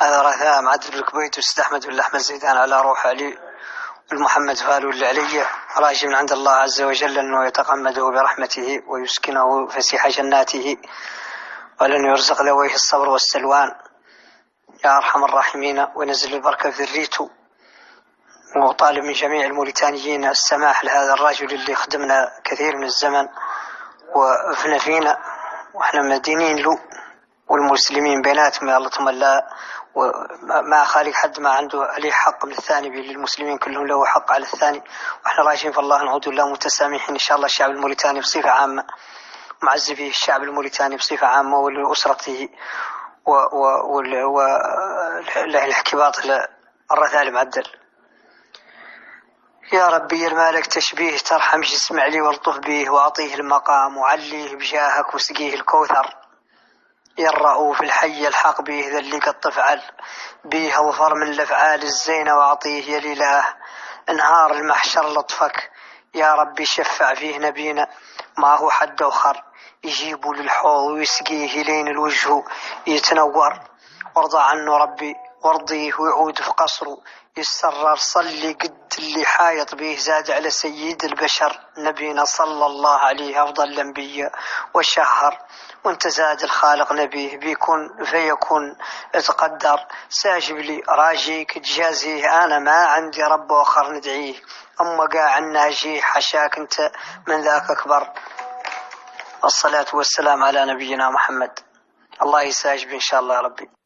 هذا رثاء معدل الكويت والاستاذ احمد بن احمد زيدان على روح علي والمحمد فالو العلية، راجي من عند الله عز وجل انه يتغمده برحمته ويسكنه فسيح جناته، ولن يرزق ذويه الصبر والسلوان يا ارحم الراحمين، وينزل البركه في ذريته. وطالب من جميع الموريتانيين السماح لهذا الرجل اللي خدمنا كثير من الزمن وفنا فينا واحنا مدينين له، والمسلمين بيناتهم يالله لا، وما خالق حد ما عنده عليه حق من الثاني، للمسلمين كلهم له حق على الثاني، واحنا راجين في الله نعود الله متسامحين ان شاء الله. الشعب الموريتاني بصفه عامه معزبيه، الشعب الموريتاني بصفه عامه ولاسرته والحكباط الرثاء المعدل. يا ربي المالك تشبيه ترحم جسم علي والطف به واعطيه المقام وعليه بجاهك وسقيه الكوثر. يا الرؤوف الحي الحق به ذا اللي قد تفعل به اظفر من الافعال الزينه واعطيه يا الاله انهار المحشر لطفك. يا ربي شفع فيه نبينا ما هو حد اخر يجيبوا للحوض ويسقيه لين الوجه يتنور. وارضى عنه ربي وارضيه ويعود في قصره يسرر. صلي قد اللي حايط به زاد على سيد البشر نبينا صلى الله عليه أفضل الأنبياء والشهر. وانت زاد الخالق نبيه بيكون فيكون اتقدر. ساجب لي راجيك تجازيه أنا ما عندي رب آخر ندعيه. أما قاع الناجي حشاك انت من ذاك أكبر. والصلاة والسلام على نبينا محمد. الله يساجب إن شاء الله يا ربي.